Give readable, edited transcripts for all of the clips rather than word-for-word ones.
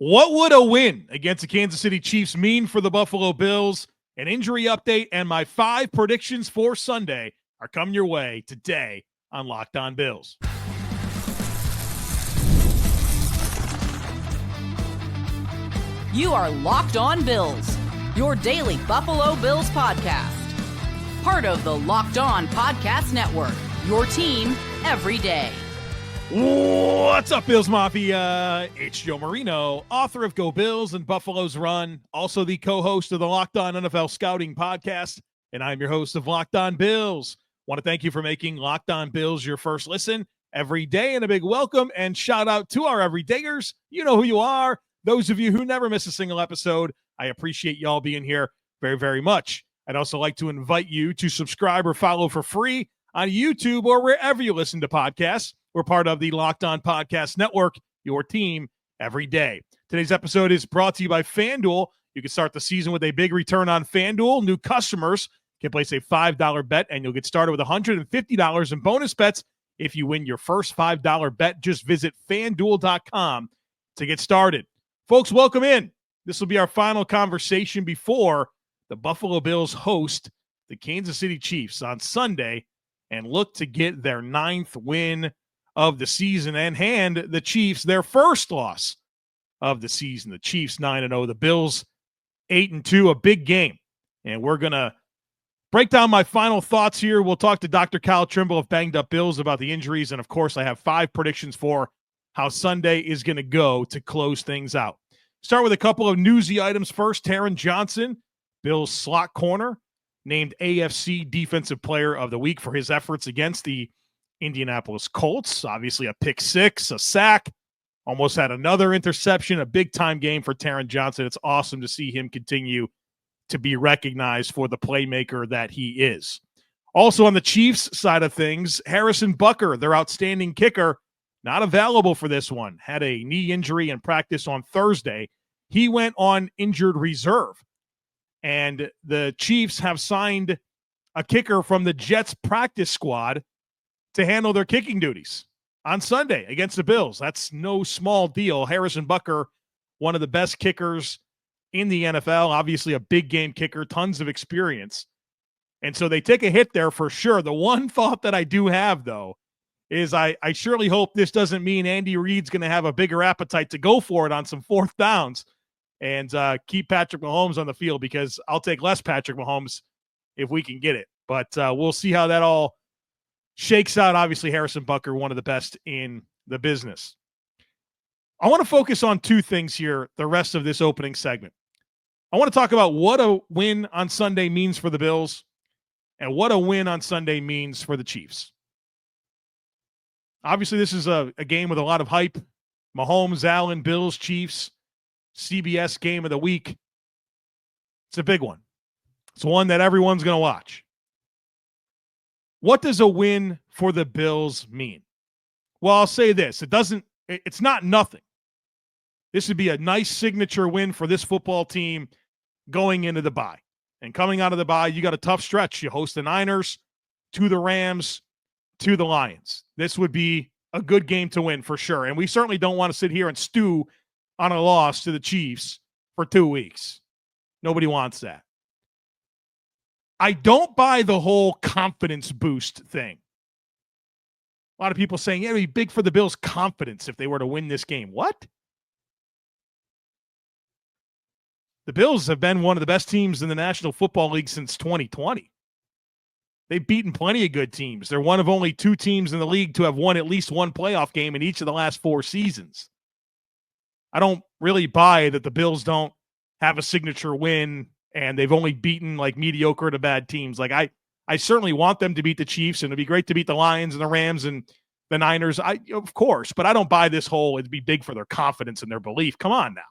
What would a win against the Kansas City Chiefs mean for the Buffalo Bills? An injury update and my 5 predictions for Sunday are coming your way today on Locked On Bills. You are Locked On Bills, your daily Buffalo Bills podcast. Part of the Locked On Podcast Network, your team every day. What's up, Bills Mafia? It's Joe Marino, author of Go Bills and Buffalo's Run, also the co-host of the Locked On NFL Scouting Podcast, and I'm your host of Locked On Bills. Want to thank you for making Locked On Bills your first listen every day, and a big welcome and shout out to our everydayers. You know who you are. Those of you who never miss a single episode, I appreciate y'all being here very, very much. I'd also like to invite you to subscribe or follow for free on YouTube or wherever you listen to podcasts. We're part of the Locked On Podcast Network, your team every day. Today's episode is brought to you by FanDuel. You can start the season with a big return on FanDuel. New customers can place a $5 bet, and you'll get started with $150 in bonus bets if you win your first $5 bet. Just visit FanDuel.com to get started. Folks, welcome in. This will be our final conversation before the Buffalo Bills host the Kansas City Chiefs on Sunday and look to get their 9th win of the season and hand the Chiefs their first loss of the season. The Chiefs 9-0, the Bills 8-2, a big game. And we're going to break down my final thoughts here. We'll talk to Dr. Kyle Trimble of Banged Up Bills about the injuries. And, of course, I have 5 predictions for how Sunday is going to go to close things out. Start with a couple of newsy items first. Taron Johnson, Bills slot corner, named AFC Defensive Player of the Week for his efforts against the Indianapolis Colts. Obviously a pick 6, a sack, almost had another interception, a big-time game for Taron Johnson. It's awesome to see him continue to be recognized for the playmaker that he is. Also on the Chiefs side of things, Harrison Butker, their outstanding kicker, not available for this one. Had a knee injury in practice on Thursday. He went on injured reserve. And the Chiefs have signed a kicker from the Jets practice squad to handle their kicking duties on Sunday against the Bills. That's no small deal. Harrison Butker, one of the best kickers in the NFL, obviously a big game kicker, tons of experience. And so they take a hit there for sure. The one thought that I do have, though, is I surely hope this doesn't mean Andy Reid's going to have a bigger appetite to go for it on some 4th downs and keep Patrick Mahomes on the field, because I'll take less Patrick Mahomes if we can get it. But we'll see how that all shakes out. Obviously, Harrison Butker, one of the best in the business. I want to focus on 2 things here the rest of this opening segment. I want to talk about what a win on Sunday means for the Bills and what a win on Sunday means for the Chiefs. Obviously, this is a game with a lot of hype. Mahomes, Allen, Bills, Chiefs, CBS game of the week. It's a big one. It's one that everyone's going to watch. What does a win for the Bills mean? Well, I'll say this. It's not nothing. This would be a nice signature win for this football team going into the bye. And coming out of the bye, you got a tough stretch. You host the Niners, to the Rams, to the Lions. This would be a good game to win for sure. And we certainly don't want to sit here and stew on a loss to the Chiefs for 2 weeks. Nobody wants that. I don't buy the whole confidence boost thing. A lot of people saying, yeah, it'd be big for the Bills' confidence if they were to win this game. What? The Bills have been one of the best teams in the National Football League since 2020. They've beaten plenty of good teams. They're one of only 2 teams in the league to have won at least one playoff game in each of the last 4 seasons. I don't really buy that the Bills don't have a signature win and they've only beaten like mediocre to bad teams. Like I certainly want them to beat the Chiefs, and it'd be great to beat the Lions and the Rams and the Niners. Of course, but I don't buy this whole it'd be big for their confidence and their belief. Come on now.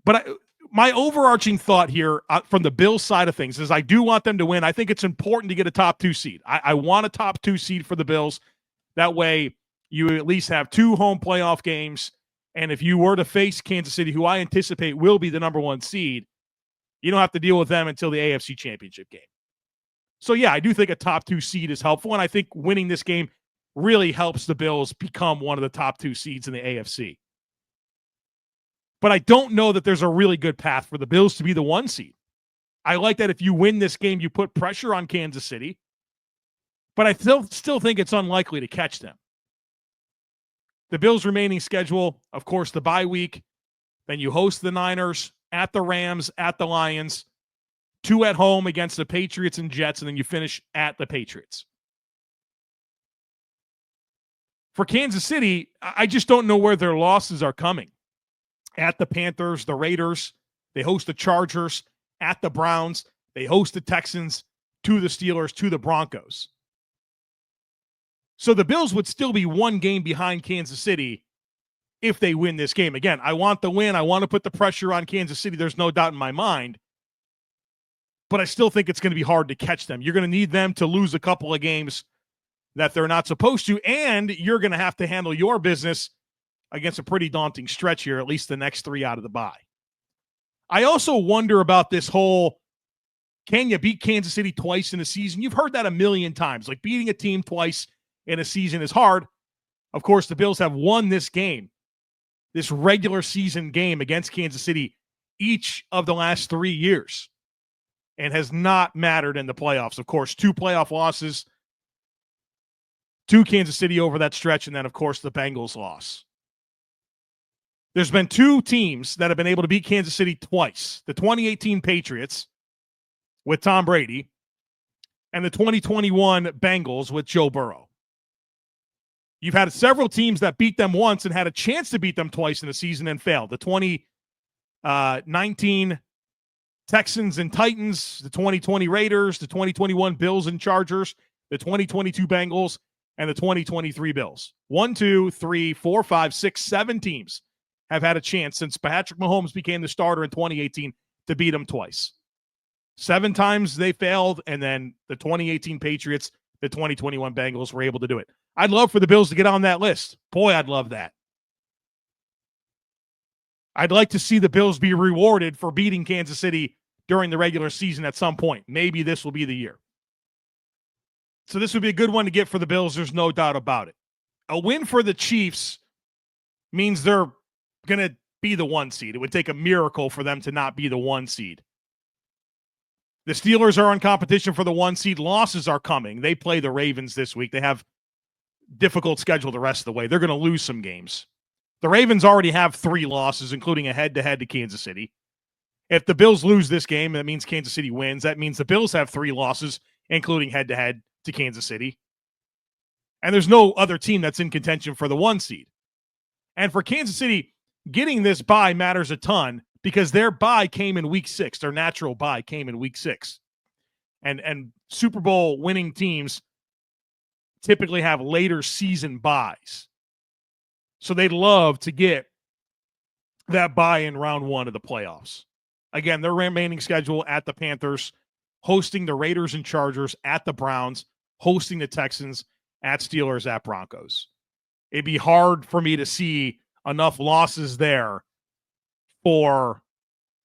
But my overarching thought here from the Bills side of things is I do want them to win. I think it's important to get a top 2 seed. I want a top 2 seed for the Bills. That way you at least have 2 home playoff games. And if you were to face Kansas City, who I anticipate will be the number 1 seed, you don't have to deal with them until the AFC Championship game. So, yeah, I do think a top 2 seed is helpful, and I think winning this game really helps the Bills become one of the top 2 seeds in the AFC. But I don't know that there's a really good path for the Bills to be the 1 seed. I like that if you win this game, you put pressure on Kansas City, but I still think it's unlikely to catch them. The Bills' remaining schedule, of course, the bye week, then you host the Niners, at the Rams, at the Lions, 2 at home against the Patriots and Jets, and then you finish at the Patriots. For Kansas City, I just don't know where their losses are coming. At the Panthers, the Raiders, they host the Chargers, at the Browns, they host the Texans, to the Steelers, to the Broncos. So the Bills would still be 1 game behind Kansas City if they win this game. Again, I want the win. I want to put the pressure on Kansas City. There's no doubt in my mind. But I still think it's going to be hard to catch them. You're going to need them to lose a couple of games that they're not supposed to, and you're going to have to handle your business against a pretty daunting stretch here, at least the next 3 out of the bye. I also wonder about this whole, can you beat Kansas City twice in a season? You've heard that a million times. Like, beating a team twice in a season is hard. Of course, the Bills have won this game, this regular season game against Kansas City, each of the last 3 years, and has not mattered in the playoffs. Of course, 2 playoff losses to Kansas City over that stretch, and then, of course, the Bengals loss. There's been 2 teams that have been able to beat Kansas City twice. The 2018 Patriots with Tom Brady and the 2021 Bengals with Joe Burrow. You've had several teams that beat them once and had a chance to beat them twice in the season and failed. The 2019 Texans and Titans, the 2020 Raiders, the 2021 Bills and Chargers, the 2022 Bengals, and the 2023 Bills. 1, 2, 3, 4, 5, 6, 7 teams have had a chance since Patrick Mahomes became the starter in 2018 to beat them twice. 7 times they failed, and then the 2018 Patriots, the 2021 Bengals were able to do it. I'd love for the Bills to get on that list. Boy, I'd love that. I'd like to see the Bills be rewarded for beating Kansas City during the regular season at some point. Maybe this will be the year. So this would be a good one to get for the Bills. There's no doubt about it. A win for the Chiefs means they're going to be the 1 seed. It would take a miracle for them to not be the 1 seed. The Steelers are in competition for the 1 seed. Losses are coming. They play the Ravens this week. They have difficult schedule the rest of the way. They're going to lose some games. The Ravens already have 3 losses, including a head-to-head to Kansas City. If the Bills lose this game, that means Kansas City wins. That means the Bills have 3 losses, including head-to-head to Kansas City. And there's no other team that's in contention for the 1 seed. And for Kansas City, getting this bye matters a ton because their bye came in week 6. Their natural bye came in week 6. And Super Bowl winning teams typically have later season buys. So they'd love to get that bye in round 1 of the playoffs. Again, their remaining schedule at the Panthers, hosting the Raiders and Chargers, at the Browns, hosting the Texans, at Steelers, at Broncos. It'd be hard for me to see enough losses there for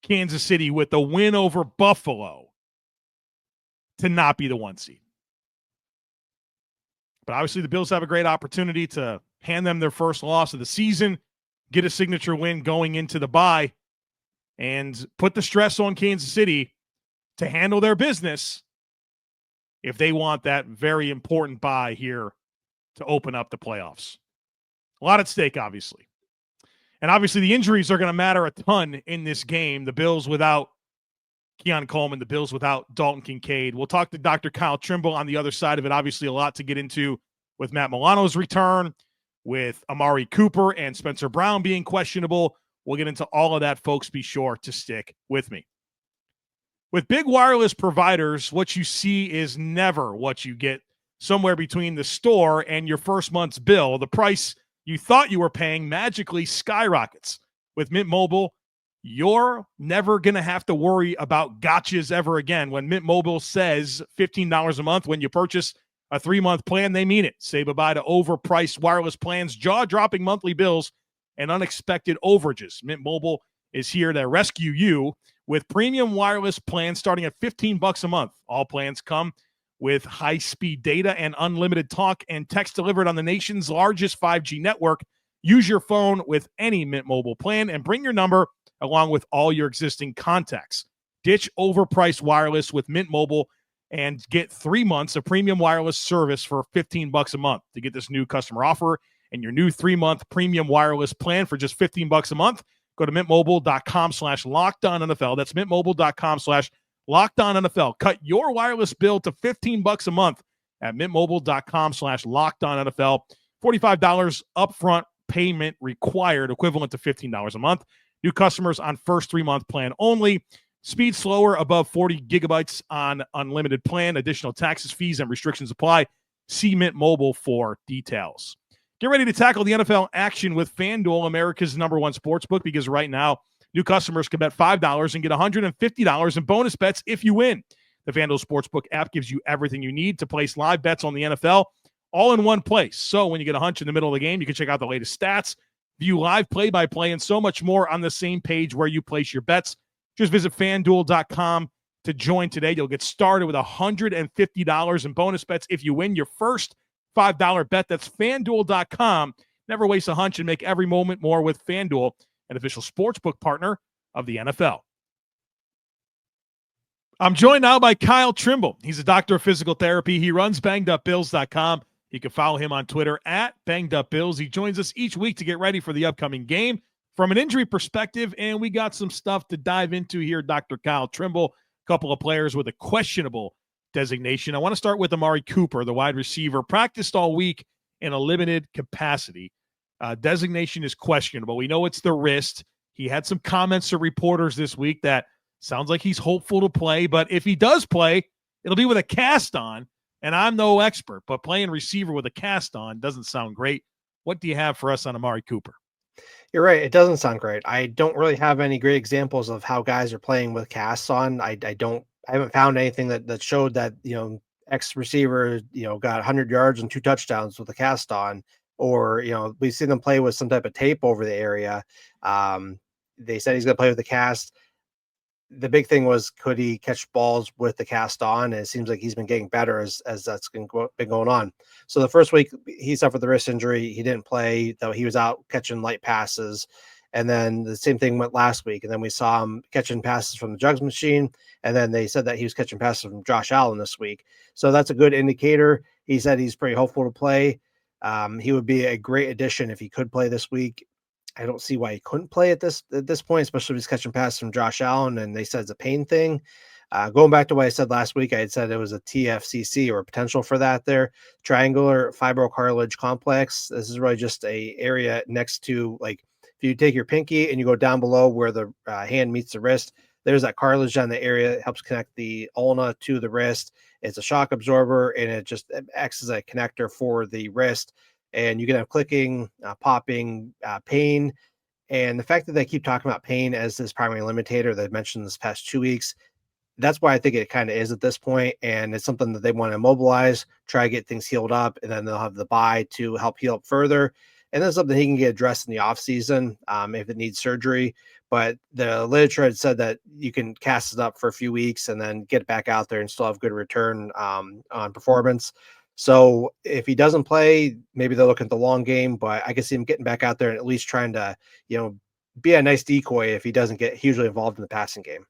Kansas City with the win over Buffalo to not be the 1 seed. But obviously the Bills have a great opportunity to hand them their first loss of the season, get a signature win going into the bye, and put the stress on Kansas City to handle their business if they want that very important bye here to open up the playoffs. A lot at stake, obviously. And obviously the injuries are going to matter a ton in this game. The Bills without Keon Coleman, the Bills without Dalton Kincaid. We'll talk to Dr. Kyle Trimble on the other side of it. Obviously a lot to get into with Matt Milano's return, with Amari Cooper and Spencer Brown being questionable. We'll get into all of that, folks. Be sure to stick with me. With big wireless providers, what you see is never what you get. Somewhere between the store and your first month's bill, the price you thought you were paying magically skyrockets. With Mint Mobile, you're never going to have to worry about gotchas ever again. When Mint Mobile says $15 a month when you purchase a 3-month plan, they mean it. Say bye-bye to overpriced wireless plans, jaw-dropping monthly bills, and unexpected overages. Mint Mobile is here to rescue you with premium wireless plans starting at $15 a month. All plans come with high-speed data and unlimited talk and text delivered on the nation's largest 5G network. Use your phone with any Mint Mobile plan and bring your number along with all your existing contacts. Ditch overpriced wireless with Mint Mobile and get 3 months of premium wireless service for $15 a month. To get this new customer offer and your new 3-month premium wireless plan for just $15 a month, go to mintmobile.com/LockedOnNFL. That's mintmobile.com/LockedOnNFL. Cut your wireless bill to $15 a month at mintmobile.com/LockedOnNFL. $45 upfront payment required, equivalent to $15 a month. New customers on first 3-month plan only. Speed slower above 40 gigabytes on unlimited plan. Additional taxes, fees, and restrictions apply. See Mint Mobile for details. Get ready to tackle the NFL action with FanDuel, America's #1 sportsbook, because right now, new customers can bet $5 and get $150 in bonus bets if you win. The FanDuel Sportsbook app gives you everything you need to place live bets on the NFL all in one place. So when you get a hunch in the middle of the game, you can check out the latest stats, view live play-by-play, and so much more on the same page where you place your bets. Just visit FanDuel.com to join today. You'll get started with $150 in bonus bets if you win your first $5 bet. That's FanDuel.com. Never waste a hunch and make every moment more with FanDuel, an official sportsbook partner of the NFL. I'm joined now by Kyle Trimble. He's a doctor of physical therapy. He runs BangedUpBills.com. You can follow him on Twitter at BangedUpBills. He joins us each week to get ready for the upcoming game from an injury perspective, and we got some stuff to dive into here. Dr. Kyle Trimble, a couple of players with a questionable designation. I want to start with Amari Cooper, the wide receiver, practiced all week in a limited capacity. Designation is questionable. We know it's the wrist. He had some comments to reporters this week that sounds like he's hopeful to play, but if he does play, it'll be with a cast on, and I'm no expert, but playing receiver with a cast on doesn't sound great. What do you have for us on Amari Cooper? You're right. It doesn't sound great. I don't really have any great examples of how guys are playing with casts on. I haven't found anything that showed that, X receiver, got 100 yards and 2 touchdowns with a cast on, or, we've seen them play with some type of tape over the area. They said he's going to play with the cast. The big thing was, could he catch balls with the cast on? And it seems like he's been getting better as that's been going on. So the first week he suffered the wrist injury. He didn't play, though he was out catching light passes. And then the same thing went last week. And then we saw him catching passes from the jugs machine. And then they said that he was catching passes from Josh Allen this week. So that's a good indicator. He said he's pretty hopeful to play. He would be a great addition if he could play this week. I don't see why he couldn't play at this point, especially if he's catching passes from Josh Allen, and they said it's a pain thing. Going back to what I said last week, I had said it was a TFCC or a potential for that there. Triangular fibrocartilage complex. This is really just a area next to, like, if you take your pinky and you go down below where the hand meets the wrist, there's that cartilage on the area. It helps connect the ulna to the wrist. It's a shock absorber, and it just acts as a connector for the wrist. And you can have clicking, popping, pain. And the fact that they keep talking about pain as this primary limitator they've mentioned this past 2 weeks, that's why I think it kind of is at this point. And it's something that they want to immobilize, try to get things healed up, and then they'll have the bye to help heal up further. And that's something he can get addressed in the offseason if it needs surgery. But the literature had said that you can cast it up for a few weeks and then get it back out there and still have good return on performance. So if he doesn't play, maybe they're looking at the long game, but I can see him getting back out there and at least trying to, be a nice decoy if he doesn't get hugely involved in the passing game.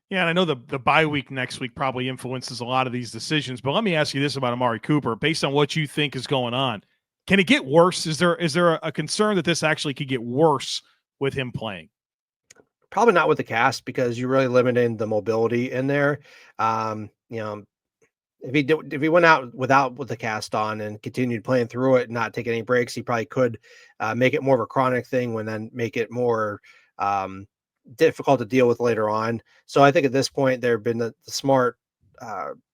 Yeah, and I know the bye week next week probably influences a lot of these decisions, but let me ask you this about Amari Cooper. Based on what you think is going on, can it get worse? Is there a concern that this actually could get worse with him playing? Probably not with the cast, because you're really limiting the mobility in there. If he went out with the cast on and continued playing through it and not take any breaks, he probably could make it more of a chronic thing, and then make it more difficult to deal with later on. So I think at this point there have been the smart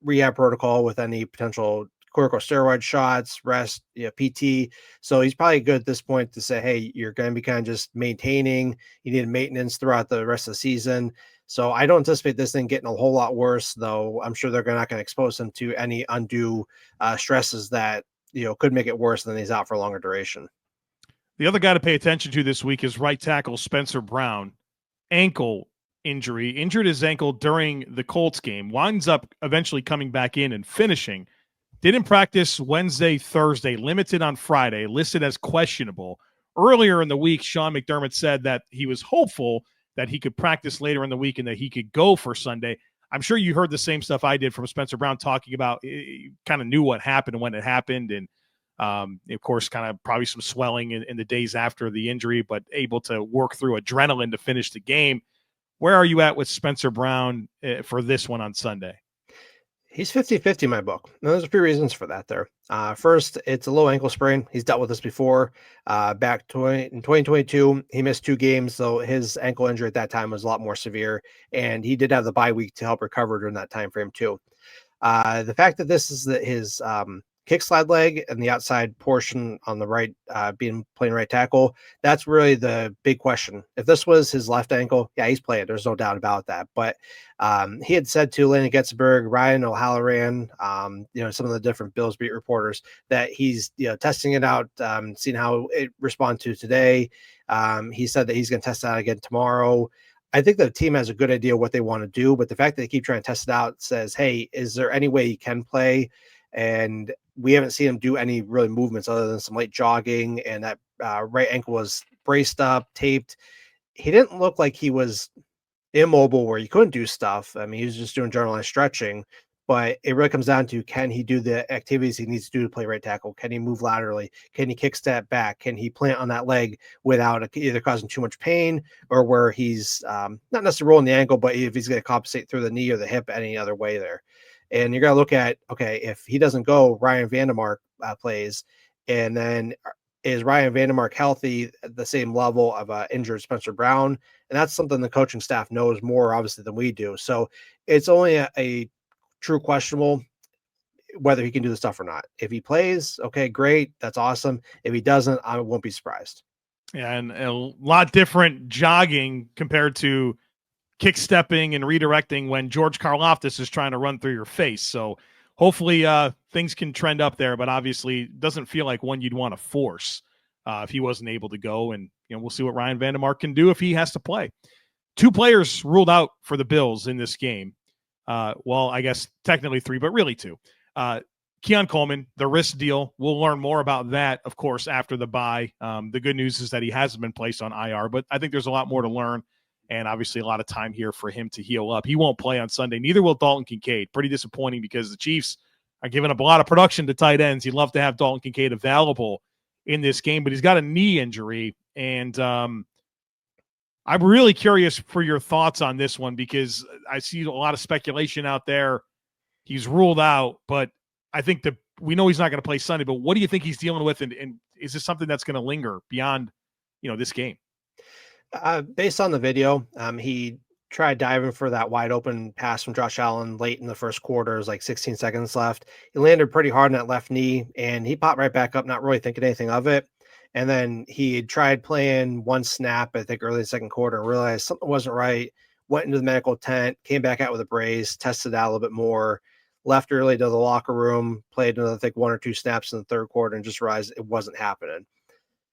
rehab protocol with any potential corticosteroid shots, rest, PT. So he's probably good at this point to say, hey, you're going to be kind of just maintaining. You need maintenance throughout the rest of the season. So I don't anticipate this thing getting a whole lot worse, though I'm sure they're not going to expose him to any undue stresses that, could make it worse, than he's out for a longer duration. The other guy to pay attention to this week is right tackle Spencer Brown. Ankle injury, injured his ankle during the Colts game, winds up eventually coming back in and finishing. Didn't practice Wednesday, Thursday, limited on Friday, listed as questionable. Earlier in the week, Sean McDermott said that he was hopeful that he could practice later in the week and that he could go for Sunday. I'm sure you heard the same stuff I did from Spencer Brown talking about, kind of knew what happened and when it happened. And of course, kind of probably some swelling in the days after the injury, but able to work through adrenaline to finish the game. Where are you at with Spencer Brown for this one on Sunday? He's 50-50 in my book. Now, there's a few reasons for that there. First, it's a low ankle sprain. He's dealt with this before. In 2022, he missed 2 games, so his ankle injury at that time was a lot more severe, and he did have the bye week to help recover during that time frame too. The fact that this is his kick slide leg and the outside portion on the right, playing right tackle, that's really the big question. If this was his left ankle, yeah, he's playing. There's no doubt about that. But he had said to Lenny Getzberg, Ryan O'Halloran, some of the different Bills beat reporters, that he's testing it out, seeing how it responds to today. He said that he's going to test it out again tomorrow. I think the team has a good idea what they want to do, but the fact that they keep trying to test it out says, hey, is there any way he can play? And we haven't seen him do any really movements other than some light jogging, and that right ankle was braced up, taped. He didn't look like he was immobile where he couldn't do stuff. I mean, he was just doing generalized stretching, but it really comes down to, can he do the activities he needs to do to play right tackle? Can he move laterally? Can he kick step back? Can he plant on that leg without either causing too much pain or where he's not necessarily rolling the ankle, but if he's going to compensate through the knee or the hip any other way there? And you're going to look at, okay, if he doesn't go, Ryan Vandermark plays. And then is Ryan Vandermark healthy at the same level of injured Spencer Brown? And that's something the coaching staff knows more, obviously, than we do. So it's only a true questionable whether he can do the stuff or not. If he plays, okay, great. That's awesome. If he doesn't, I won't be surprised. Yeah, and a lot different jogging compared to kick stepping and redirecting when George Karlaftis is trying to run through your face. So hopefully things can trend up there, but obviously doesn't feel like one you'd want to force if he wasn't able to go. And we'll see what Ryan Vandermark can do if he has to play. 2 players ruled out for the Bills in this game. Well, I guess technically 3, but really 2. Keon Coleman, the wrist deal. We'll learn more about that, of course, after the bye. The good news is that he hasn't been placed on IR, but I think there's a lot more to learn. And obviously a lot of time here for him to heal up. He won't play on Sunday. Neither will Dalton Kincaid. Pretty disappointing because the Chiefs are giving up a lot of production to tight ends. You'd love to have Dalton Kincaid available in this game, but he's got a knee injury. And I'm really curious for your thoughts on this one because I see a lot of speculation out there. He's ruled out, but I think that we know he's not going to play Sunday. But what do you think he's dealing with? And is this something that's going to linger beyond, this game? Based on the video, he tried diving for that wide open pass from Josh Allen late in the first quarter. It was like 16 seconds left. He landed pretty hard on that left knee and he popped right back up, not really thinking anything of it. And then he tried playing one snap, I think early in the second quarter, and realized something wasn't right, went into the medical tent, came back out with a brace, tested out a little bit more, left early to the locker room, played another, I think 1 or 2 snaps in the third quarter and just realized it wasn't happening.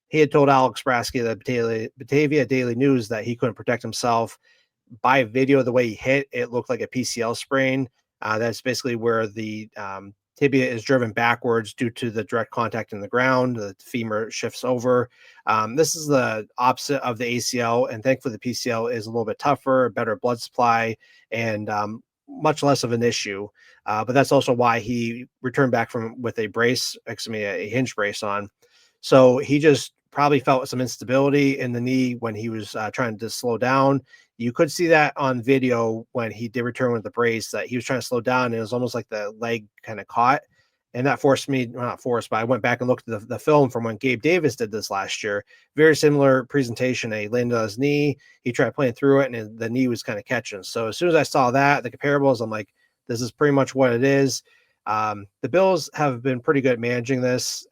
He had told Alex Brasky of the Batavia Daily News that he couldn't protect himself. By video, the way he hit, it looked like a PCL sprain. That's basically where the tibia is driven backwards due to the direct contact in the ground. The femur shifts over. This is the opposite of the ACL, and thankfully the PCL is a little bit tougher, better blood supply, and much less of an issue. But that's also why he returned back with a brace, a hinge brace on. So he just probably felt some instability in the knee when he was trying to slow down. You could see that on video when he did return with the brace, that he was trying to slow down and it was almost like the leg kind of caught. And that forced me, well, not forced, but I went back and looked at the film from when Gabe Davis did this last year. Very similar presentation. He landed on his knee. He tried playing through it and the knee was kind of catching. So as soon as I saw that, the comparables, I'm like, this is pretty much what it is. The Bills have been pretty good at managing this.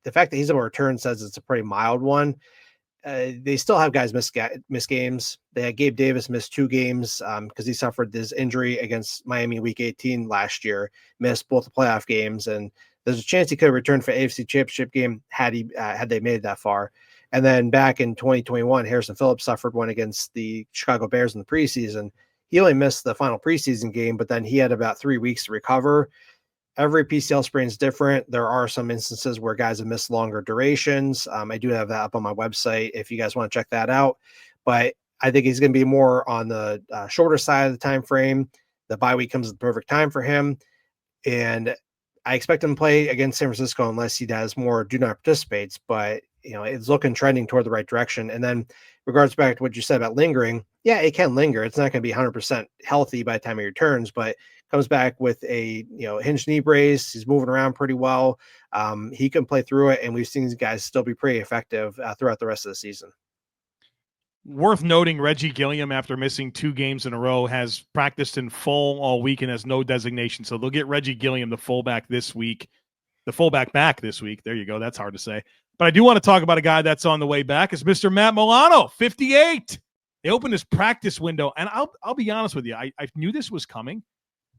The fact that he's able to return says it's a pretty mild one. They still have guys miss games. They had Gabe Davis miss 2 games because he suffered this injury against Miami Week 18 last year, missed both the playoff games, and there's a chance he could have returned for AFC Championship game had they made it that far. And then back in 2021, Harrison Phillips suffered one against the Chicago Bears in the preseason. He only missed the final preseason game, but then he had about 3 weeks to recover. Every PCL sprain is different. There are some instances where guys have missed longer durations. I do have that up on my website if you guys want to check that out. But I think he's going to be more on the shorter side of the time frame. The bye week comes at the perfect time for him. And I expect him to play against San Francisco unless he does more do not participates. But, it's looking trending toward the right direction. And then regards back to what you said about lingering, yeah, it can linger. It's not going to be 100% healthy by the time he returns, but comes back with a hinged knee brace. He's moving around pretty well. He can play through it, and we've seen these guys still be pretty effective throughout the rest of the season. Worth noting, Reggie Gilliam, after missing 2 games in a row, has practiced in full all week and has no designation. So they'll get Reggie Gilliam, the fullback this week. The fullback back this week. There you go. That's hard to say. But I do want to talk about a guy that's on the way back. It's Mr. Matt Milano, 58. They opened his practice window, and I'll be honest with you. I knew this was coming,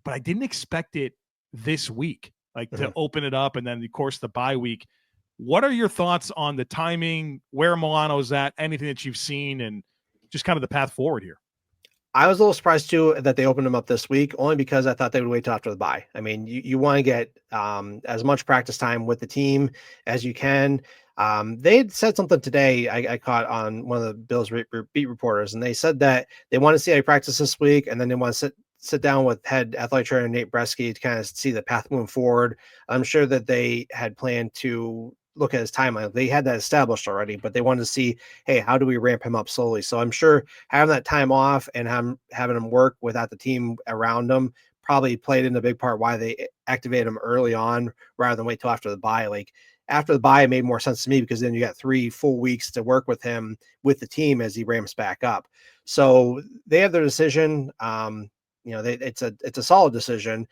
but I didn't expect it this week, to open it up, and then, of course, the bye week. What are your thoughts on the timing, where Milano's at, anything that you've seen, and just kind of the path forward here? I was a little surprised, too, that they opened him up this week, only because I thought they would wait till after the bye. I mean, you want to get as much practice time with the team as you can. They had said something today I caught on one of the Bills beat reporters, and they said that they want to see how he practice this week, and then they want to sit down with head athletic trainer Nate Bresky to kind of see the path moving forward. I'm sure that they had planned to look at his timeline. They had that established already, but they wanted to see, hey, how do we ramp him up slowly? So I'm sure having that time off and having him work without the team around him probably played in a big part why they activated him early on rather than wait till after the bye. Like after the bye, it made more sense to me because then you got 3 full weeks to work with him with the team as he ramps back up. So they have their decision. It's a solid decision.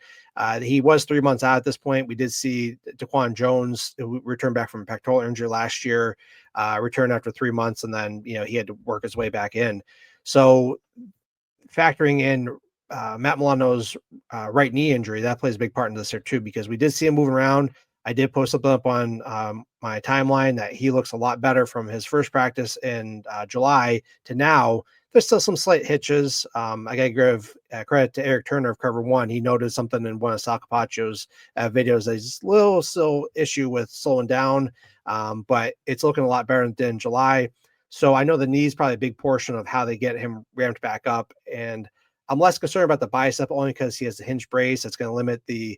He was 3 months out at this point. We did see Daquan Jones, who returned back from a pectoral injury last year, return after 3 months, and then he had to work his way back in. So factoring in Matt Milano's right knee injury, that plays a big part in this here too, because we did see him moving around. I did post something up on my timeline that he looks a lot better from his first practice in July to now. There's still some slight hitches. I got to give credit to Eric Turner of Cover One. He noted something in one of Sakapacho's videos. There's a little still issue with slowing down, but it's looking a lot better than in July. So I know the knee is probably a big portion of how they get him ramped back up. And I'm less concerned about the bicep only because he has the hinge brace. That's going to limit the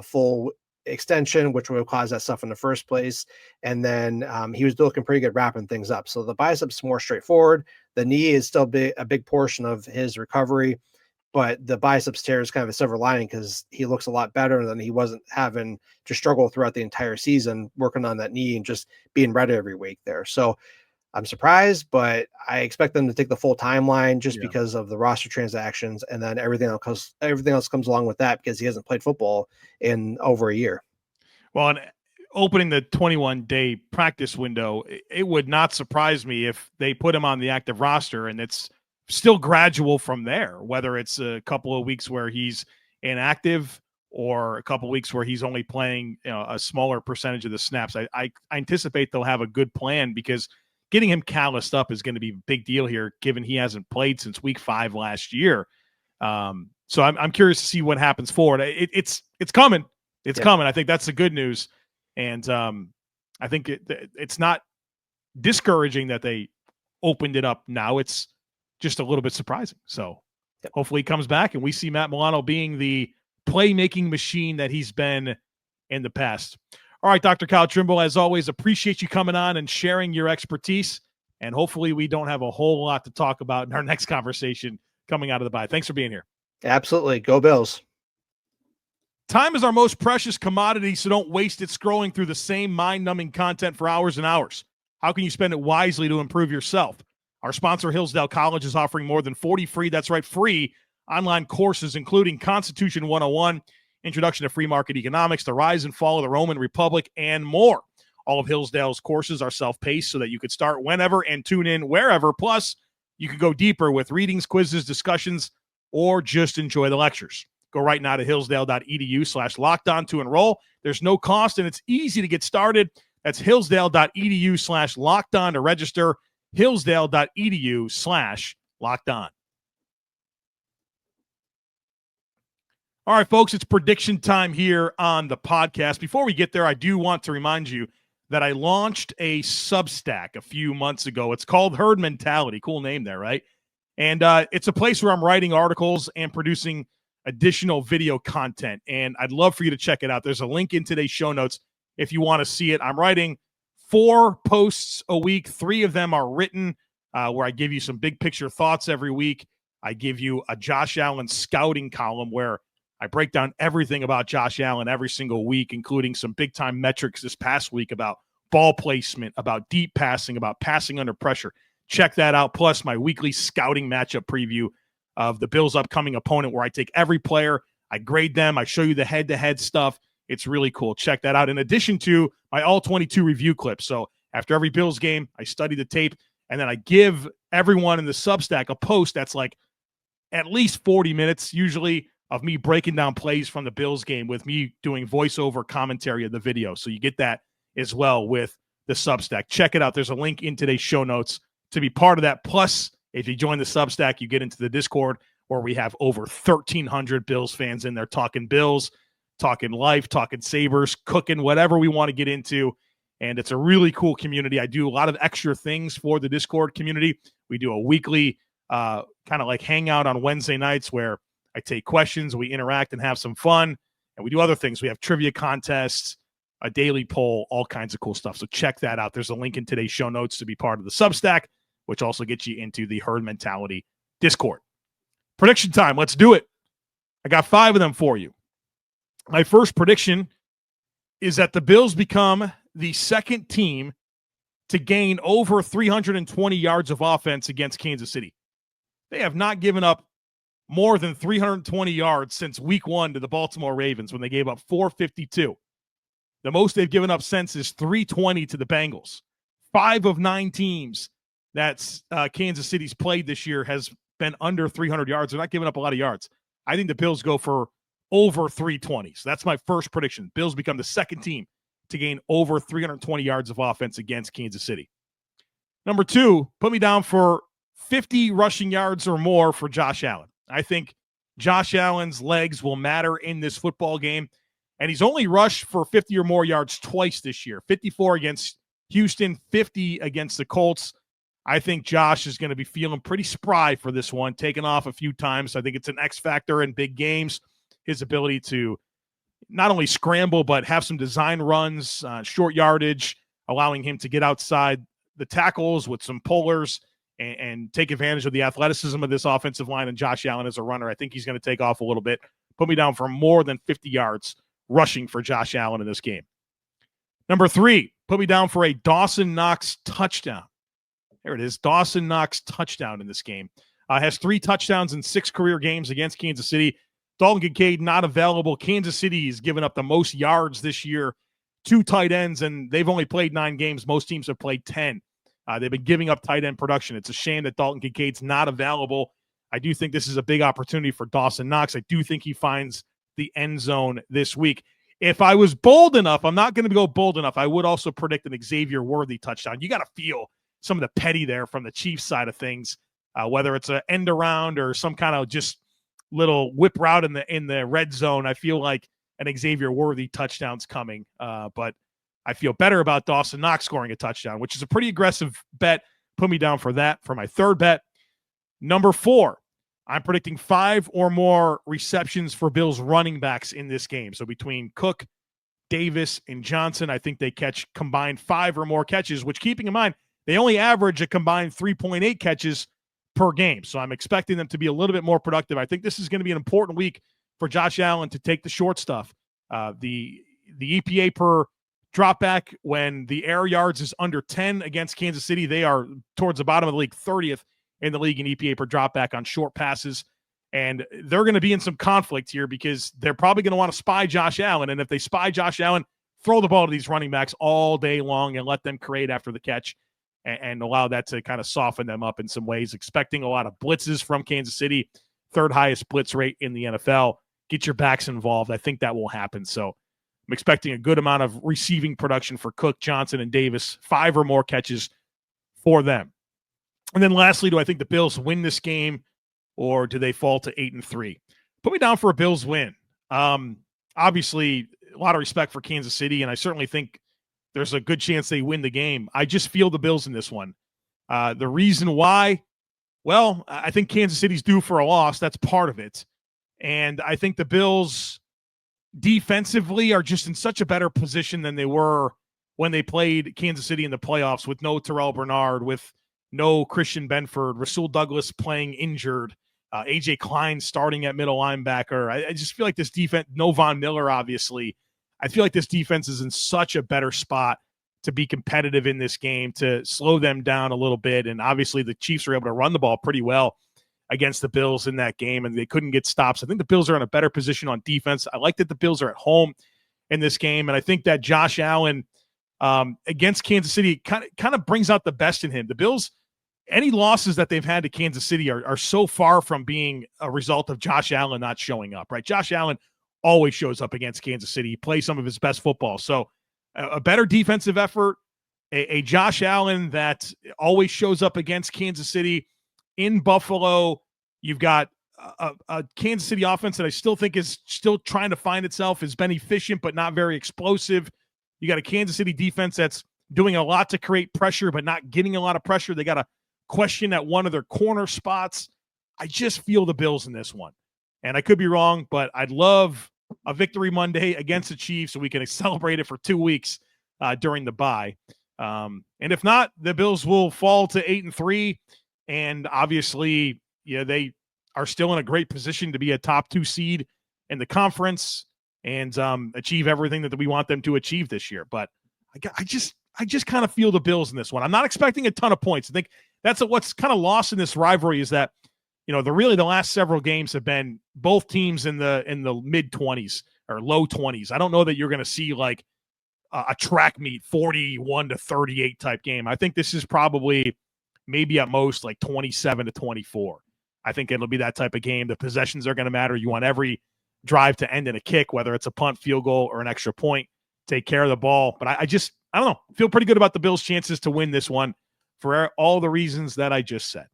full extension, which will cause that stuff in the first place. And then he was looking pretty good wrapping things up. So the bicep's more straightforward. The knee is still a big portion of his recovery, but the biceps tear is kind of a silver lining because he looks a lot better than he wasn't having to struggle throughout the entire season working on that knee and just being ready every week there. So I'm surprised, but I expect them to take the full timeline just because of the roster transactions, and then everything else comes along with that because he hasn't played football in over a year. Well, and opening the 21-day practice window, it would not surprise me if they put him on the active roster, and it's still gradual from there, whether it's a couple of weeks where he's inactive or a couple of weeks where he's only playing a smaller percentage of the snaps. I anticipate they'll have a good plan because getting him calloused up is going to be a big deal here, given he hasn't played since week 5 last year. So I'm curious to see what happens forward. It's coming. It's coming. I think that's the good news. And I think it's not discouraging that they opened it up now. It's just a little bit surprising. So hopefully he comes back and we see Matt Milano being the playmaking machine that he's been in the past. All right, Dr. Kyle Trimble, as always, appreciate you coming on and sharing your expertise. And hopefully we don't have a whole lot to talk about in our next conversation coming out of the bye. Thanks for being here. Absolutely. Go Bills. Time is our most precious commodity, so don't waste it scrolling through the same mind-numbing content for hours and hours. How can you spend it wisely to improve yourself? Our sponsor, Hillsdale College, is offering more than 40 free online courses, including Constitution 101, Introduction to Free Market Economics, The Rise and Fall of the Roman Republic, and more. All of Hillsdale's courses are self-paced so that you could start whenever and tune in wherever. Plus, you could go deeper with readings, quizzes, discussions, or just enjoy the lectures. Go right now to hillsdale.edu/lockedon to enroll. There's no cost, and it's easy to get started. That's hillsdale.edu/lockedon to register. Hillsdale.edu/lockedon. All right, folks, it's prediction time here on the podcast. Before we get there, I do want to remind you that I launched a Substack a few months ago. It's called Herd Mentality. Cool name there, right? And it's a place where I'm writing articles and producing additional video content. And I'd love for you to check it out. There's a link in today's show notes if you want to see it. I'm writing 4 posts a week. 3 of them are written, where I give you some big picture thoughts every week. I give you a Josh Allen scouting column where I break down everything about Josh Allen every single week, including some big-time metrics this past week about ball placement, about deep passing, about passing under pressure. Check that out, plus my weekly scouting matchup preview of the Bills' upcoming opponent, where I take every player, I grade them, I show you the head-to-head stuff. It's really cool. Check that out, in addition to my all-22 review clips. So after every Bills game, I study the tape, and then I give everyone in the Substack a post that's like at least 40 minutes, usually, of me breaking down plays from the Bills game with me doing voiceover commentary of the video. So you get that as well with the Substack. Check it out. There's a link in today's show notes to be part of that. Plus, if you join the Substack, you get into the Discord where we have over 1,300 Bills fans in there talking Bills, talking life, talking Sabres, cooking, whatever we want to get into. And it's a really cool community. I do a lot of extra things for the Discord community. We do a weekly kind of like hangout on Wednesday nights where I take questions, we interact and have some fun, and we do other things. We have trivia contests, a daily poll, all kinds of cool stuff. So check that out. There's a link in today's show notes to be part of the Substack, which also gets you into the Herd Mentality Discord. Prediction time. Let's do it. I got 5 of them for you. My first prediction is that the Bills become the second team to gain over 320 yards of offense against Kansas City. They have not given up more than 320 yards since week 1 to the Baltimore Ravens when they gave up 452. The most they've given up since is 320 to the Bengals. 5 of 9 teams that Kansas City's played this year has been under 300 yards. They're not giving up a lot of yards. I think the Bills go for over 320. So that's my first prediction. Bills become the second team to gain over 320 yards of offense against Kansas City. Number 2, put me down for 50 rushing yards or more for Josh Allen. I think Josh Allen's legs will matter in this football game, and he's only rushed for 50 or more yards twice this year. 54 against Houston, 50 against the Colts. I think Josh is going to be feeling pretty spry for this one, taking off a few times. I think it's an X factor in big games, his ability to not only scramble but have some design runs, short yardage, allowing him to get outside the tackles with some pullers and take advantage of the athleticism of this offensive line and Josh Allen as a runner. I think he's going to take off a little bit. Put me down for more than 50 yards rushing for Josh Allen in this game. Number 3, put me down for a Dawson Knox touchdown. There it is, Dawson Knox touchdown in this game. Has 3 touchdowns in 6 career games against Kansas City. Dalton Kincaid not available. Kansas City has given up the most yards this year, 2 tight ends, and they've only played 9 games. Most teams have played 10. They've been giving up tight end production. It's a shame that Dalton Kincaid's not available. I do think this is a big opportunity for Dawson Knox. I do think he finds the end zone this week. If I was bold enough, I'm not going to go bold enough, I would also predict an Xavier Worthy touchdown. You got to feel some of the petty there from the Chiefs side of things, whether it's an end around or some kind of just little whip route in the red zone. I feel like an Xavier Worthy touchdown's coming, but I feel better about Dawson Knox scoring a touchdown, which is a pretty aggressive bet. Put me down for that for my third bet. Number 4, I'm predicting 5 or more receptions for Bills running backs in this game. So between Cook, Davis, and Johnson, I think they catch combined 5 or more catches, which, keeping in mind, they only average a combined 3.8 catches per game. So I'm expecting them to be a little bit more productive. I think this is going to be an important week for Josh Allen to take the short stuff. The EPA per drop back when the air yards is under 10 against Kansas City, they are towards the bottom of the league, 30th in the league in EPA per drop back on short passes. And they're going to be in some conflict here because they're probably going to want to spy Josh Allen. And if they spy Josh Allen, throw the ball to these running backs all day long and let them create after the catch and allow that to kind of soften them up in some ways. Expecting a lot of blitzes from Kansas City, 3rd highest blitz rate in the NFL. Get your backs involved. I think that will happen. So I'm expecting a good amount of receiving production for Cook, Johnson, and Davis, 5 or more catches for them. And then lastly, do I think the Bills win this game, or do they fall to 8-3? Put me down for a Bills win. Obviously, a lot of respect for Kansas City, and I certainly think there's a good chance they win the game. I just feel the Bills in this one. The reason why, well, I think Kansas City's due for a loss. That's part of it. And I think the Bills defensively are just in such a better position than they were when they played Kansas City in the playoffs with no Terrell Bernard, with no Christian Benford, Rasul Douglas playing injured, A.J. Klein starting at middle linebacker. I just feel like this defense, no Von Miller, obviously. I feel like this defense is in such a better spot to be competitive in this game, to slow them down a little bit. And obviously the Chiefs were able to run the ball pretty well against the Bills in that game, and they couldn't get stops. I think the Bills are in a better position on defense. I like that the Bills are at home in this game, and I think that Josh Allen against Kansas City kind of brings out the best in him. The Bills, any losses that they've had to Kansas City are so far from being a result of Josh Allen not showing up, right? Josh Allen always shows up against Kansas City. He plays some of his best football. So a better defensive effort, a Josh Allen that always shows up against Kansas City. In Buffalo, you've got a Kansas City offense that I still think is still trying to find itself, has been efficient but not very explosive. You got a Kansas City defense that's doing a lot to create pressure but not getting a lot of pressure. They got a question at one of their corner spots. I just feel the Bills in this one. And I could be wrong, but I'd love a victory Monday against the Chiefs so we can celebrate it for 2 weeks during the bye. And if not, the Bills will fall to 8-3. And obviously, they are still in a great position to be a top 2 seed in the conference and achieve everything that we want them to achieve this year. But I just kind of feel the Bills in this one. I'm not expecting a ton of points. I think that's what's kind of lost in this rivalry, is that the last several games have been both teams in the mid 20s or low 20s. I don't know that you're going to see like a track meet 41-38 type game. I think this is probably maybe at most like 27-24. I think it'll be that type of game. The possessions are going to matter. You want every drive to end in a kick, whether it's a punt, field goal, or an extra point. Take care of the ball. But I don't know. Feel pretty good about the Bills' chances to win this one for all the reasons that I just said.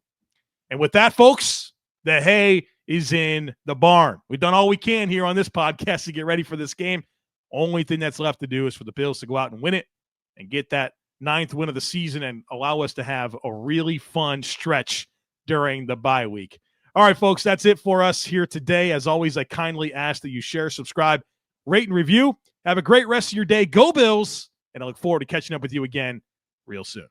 And with that, folks, the hay is in the barn. We've done all we can here on this podcast to get ready for this game. Only thing that's left to do is for the Bills to go out and win it and get that 9th win of the season and allow us to have a really fun stretch during the bye week. All right, folks, that's it for us here today. As always, I kindly ask that you share, subscribe, rate, and review. Have a great rest of your day. Go Bills, and I look forward to catching up with you again real soon.